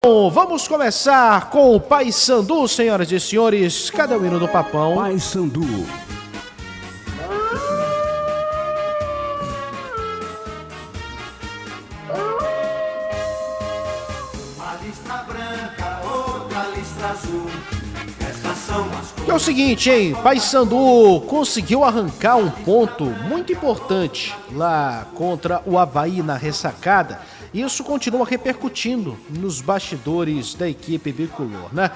Bom, vamos começar com o Paysandu, senhoras e senhores. Cadê o hino do Papão? Paysandu. Uma listra branca, outra listra azul. Estas são as cores. Que é o seguinte, hein? Paysandu conseguiu arrancar um ponto muito importante lá contra o Avaí na ressacada. Isso continua repercutindo nos bastidores da equipe bicolor, né?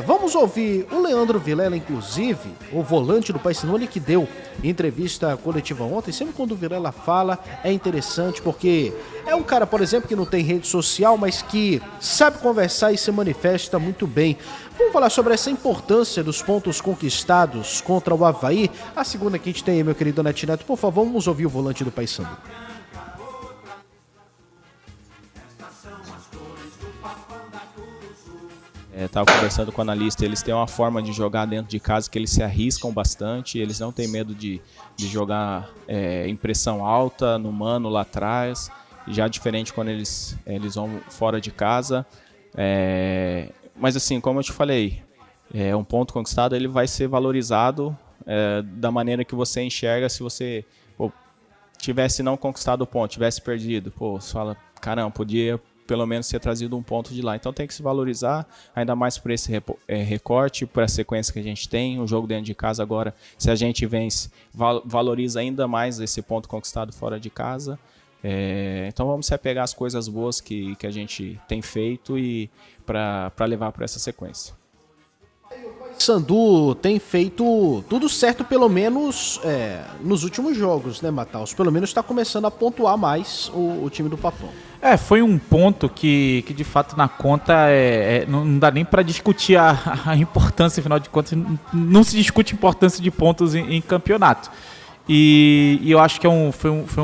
Vamos ouvir o Leandro Vilela, inclusive, o volante do Paysandu, ele que deu entrevista coletiva ontem. Sempre quando o Vilela fala, é interessante, porque é um cara, por exemplo, que não tem rede social, mas que sabe conversar e se manifesta muito bem. Vamos falar sobre essa importância dos pontos conquistados contra o Avaí. A segunda que a gente tem aí, meu querido Neto, por favor, vamos ouvir o volante do Paysandu. Estava conversando com o analista, eles têm uma forma de jogar dentro de casa que eles se arriscam bastante, eles não têm medo de jogar em pressão alta, no mano lá atrás, já diferente quando eles vão fora de casa. Mas assim, como eu te falei, um ponto conquistado ele vai ser valorizado da maneira que você enxerga. Se você tivesse não conquistado o ponto, tivesse perdido, você fala, caramba, podia pelo menos ter trazido um ponto de lá. Então tem que se valorizar, ainda mais por esse recorte, por a sequência que a gente tem, o jogo dentro de casa agora, se a gente vence, valoriza ainda mais esse ponto conquistado fora de casa. Então vamos se apegar às coisas boas que a gente tem feito e para levar para essa sequência. Paysandu tem feito tudo certo, pelo menos nos últimos jogos, né, Mataus? Pelo menos está começando a pontuar mais o time do Papão. Foi um ponto que de fato na conta não dá nem para discutir a importância, afinal de contas, não se discute a importância de pontos em campeonato. E eu acho que foi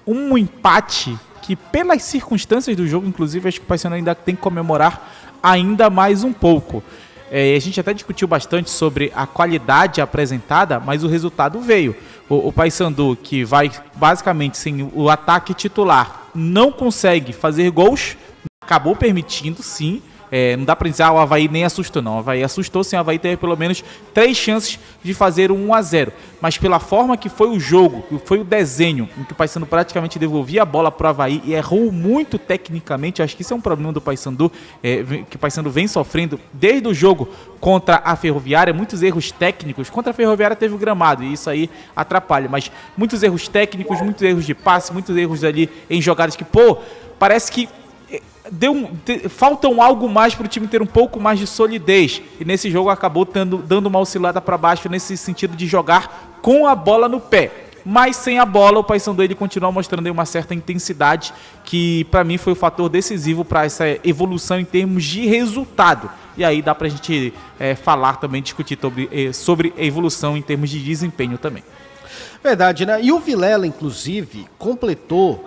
um empate que, pelas circunstâncias do jogo, inclusive, acho que o Paysandu ainda tem que comemorar ainda mais um pouco. A gente até discutiu bastante sobre a qualidade apresentada, mas o resultado veio. O Paysandu, que vai basicamente sem o ataque titular, não consegue fazer gols, acabou permitindo, sim. Não dá pra dizer, o Avaí nem assustou, não. O Avaí assustou, sim. O Avaí teve pelo menos 3 chances de fazer 1-0. Mas pela forma que foi o jogo, que foi o desenho, em que o Paysandu praticamente devolvia a bola pro Avaí e errou muito tecnicamente. Acho que isso é um problema do Paysandu, que o Paysandu vem sofrendo desde o jogo contra a Ferroviária. Muitos erros técnicos. Contra a Ferroviária teve o gramado, e isso aí atrapalha. Mas muitos erros técnicos, muitos erros de passe, muitos erros ali em jogadas que, parece que faltam algo mais para o time ter um pouco mais de solidez, e nesse jogo acabou dando uma oscilada para baixo nesse sentido de jogar com a bola no pé, mas sem a bola o Paysandu ele continua mostrando aí uma certa intensidade que para mim foi o fator decisivo para essa evolução em termos de resultado. E aí dá para a gente falar também, discutir sobre a evolução em termos de desempenho também. Verdade, né? E o Vilela, inclusive, completou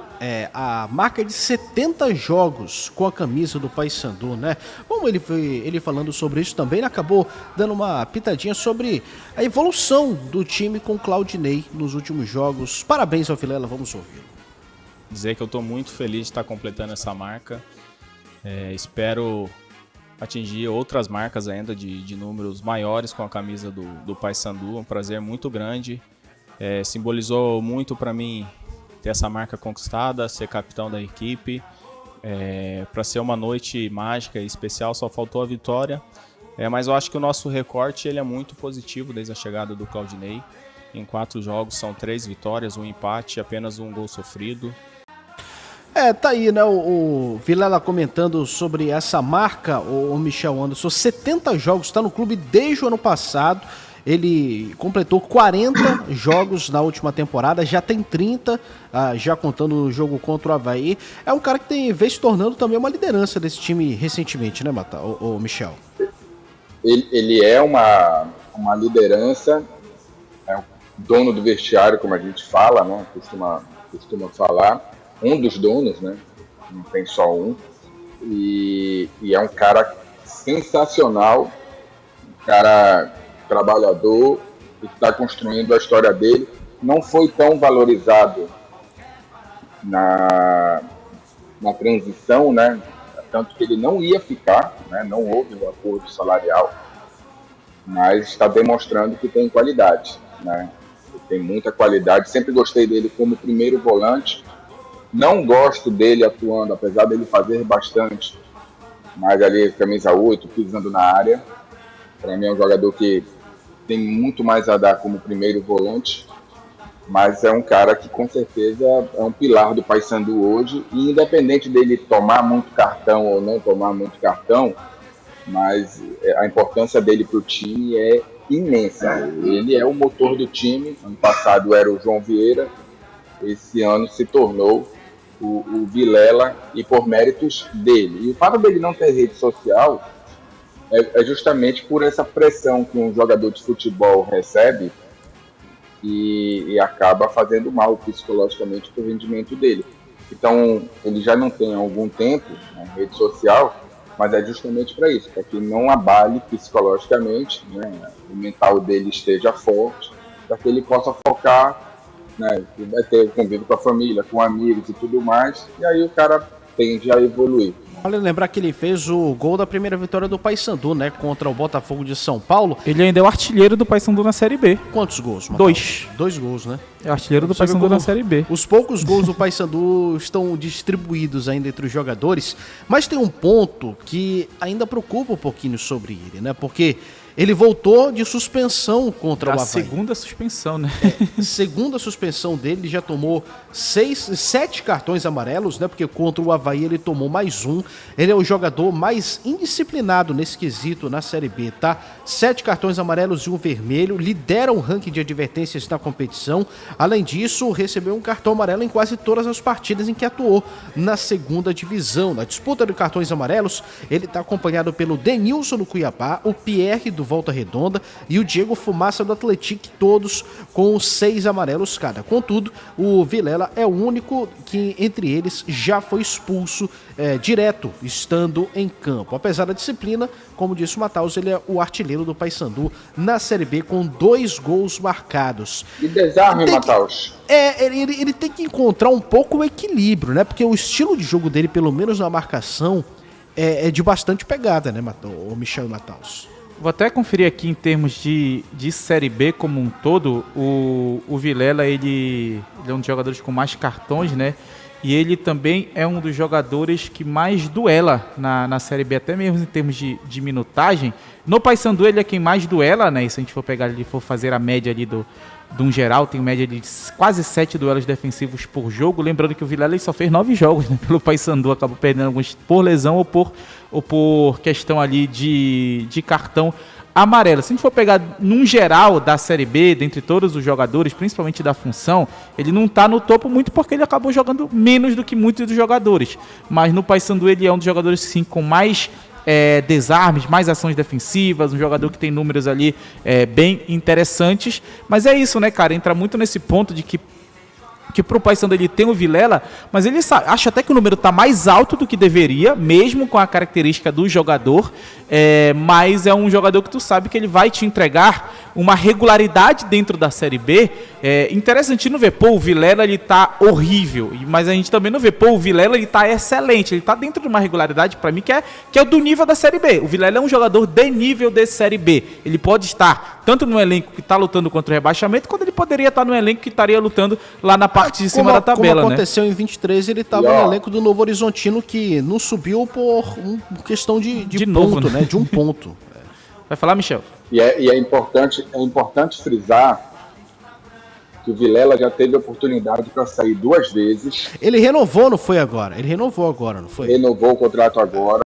a marca de 70 jogos com a camisa do Paysandu, né? Como ele falando sobre isso também, ele acabou dando uma pitadinha sobre a evolução do time com o Claudinei nos últimos jogos. Parabéns ao Vilela, vamos ouvir. Dizer que eu estou muito feliz de estar completando essa marca. Espero atingir outras marcas ainda de números maiores com a camisa do Paysandu. Um prazer muito grande. Simbolizou muito para mim ter essa marca conquistada, ser capitão da equipe. Para ser uma noite mágica e especial, só faltou a vitória. Mas eu acho que o nosso recorte ele é muito positivo desde a chegada do Claudinei. Em 4 jogos são 3 vitórias, 1 empate, apenas 1 gol sofrido. Tá aí, né, o Vilela comentando sobre essa marca, o Michel Anderson, 70 jogos, está no clube desde o ano passado. Ele completou 40 jogos na última temporada, já tem 30, já contando o jogo contra o Avaí. É um cara que vem se tornando também uma liderança desse time recentemente, né, o Michel? Ele é uma liderança, é o dono do vestiário, como a gente fala, né? Costuma falar. Um dos donos, né? Não tem só um. E é um cara sensacional, um cara trabalhador e que está construindo a história dele. Não foi tão valorizado na transição, né? tanto que ele não ia ficar, né? Não houve um acordo salarial, mas está demonstrando que tem qualidade, né? Ele tem muita qualidade, sempre gostei dele como primeiro volante, não gosto dele atuando, apesar dele fazer bastante, mas ali camisa 8, pisando na área. Para mim é um jogador que tem muito mais a dar como primeiro volante, mas é um cara que com certeza é um pilar do Paysandu hoje, e independente dele tomar muito cartão ou não tomar muito cartão, mas a importância dele para o time é imensa. Ele é o motor do time. Ano passado era o João Vieira, esse ano se tornou o Vilela, e por méritos dele. E o fato dele não ter rede social é justamente por essa pressão que um jogador de futebol recebe e acaba fazendo mal psicologicamente para o rendimento dele. Então, ele já não tem há algum tempo na rede social, mas é justamente para isso, para que não abale psicologicamente, né, o mental dele esteja forte, para que ele possa focar, né, que vai ter convívio com a família, com amigos e tudo mais, e aí o cara tende a evoluir. Vale lembrar que ele fez o gol da primeira vitória do Paysandu, né, contra o Botafogo de São Paulo. Ele ainda é o artilheiro do Paysandu na Série B. Quantos gols, Matheus? 2. 2 gols, né? É o artilheiro do Paysandu na Série B. Os poucos gols do Paysandu estão distribuídos ainda entre os jogadores, mas tem um ponto que ainda preocupa um pouquinho sobre ele, né? Porque ele voltou de suspensão contra o Avaí. Segunda suspensão, né? Segunda suspensão dele, ele já tomou 7 cartões amarelos, né? Porque contra o Avaí ele tomou mais um. Ele é o jogador mais indisciplinado nesse quesito na Série B, tá? 7 cartões amarelos e um vermelho, lidera o ranking de advertências na competição. Além disso, recebeu um cartão amarelo em quase todas as partidas em que atuou na segunda divisão. Na disputa de cartões amarelos, ele está acompanhado pelo Denilson do Cuiabá, o Pierre do Volta Redonda e o Diego Fumaça do Atlético, todos com 6 amarelos cada. Contudo, o Vilela é o único que entre eles já foi expulso direto, estando em campo. Apesar da disciplina, como disse o Mataus, ele é o artilheiro do Paysandu na Série B com 2 gols marcados. E desarme, Mataus. Ele tem que encontrar um pouco o equilíbrio, né? Porque o estilo de jogo dele, pelo menos na marcação, é de bastante pegada, né, o Michel Mataus? Vou até conferir aqui em termos de Série B como um todo. O Vilela, ele é um dos jogadores com mais cartões, né? E ele também é um dos jogadores que mais duela na Série B, até mesmo em termos de minutagem. No Paysandu ele é quem mais duela, né? E se a gente for pegar ali, for fazer a média ali de um geral, tem média de quase 7 duelos defensivos por jogo. Lembrando que o Vilela só fez 9 jogos, né, pelo Paysandu, acabou perdendo alguns por lesão ou por questão ali de cartão amarelo. Se a gente for pegar num geral da Série B, dentre todos os jogadores, principalmente da função, ele não está no topo muito porque ele acabou jogando menos do que muitos dos jogadores. Mas no Paysandu ele é um dos jogadores sim, com mais desarmes, mais ações defensivas, um jogador que tem números ali bem interessantes. Mas é isso, né, cara? Entra muito nesse ponto de que pro Paysandu ele tem o Vilela, mas ele acha até que o número está mais alto do que deveria, mesmo com a característica do jogador, mas é um jogador que tu sabe que ele vai te entregar uma regularidade dentro da Série B. Interessante não ver, pô, o Vilela ele tá horrível, mas a gente também não vê, pô, o Vilela ele tá excelente, ele tá dentro de uma regularidade para mim que é do nível da Série B. O Vilela é um jogador de nível de Série B, ele pode estar tanto no elenco que está lutando contra o rebaixamento, quanto ele poderia estar no elenco que estaria lutando lá na parte de cima da tabela, como aconteceu, né? Em 23, ele estava no elenco do Novo Horizontino, que não subiu por questão de novo, ponto, né? De um ponto. Vai falar, Michel? E é importante frisar que o Vilela já teve oportunidade para sair 2 vezes. Ele renovou, não foi agora? Ele renovou agora, não foi? Renovou o contrato agora.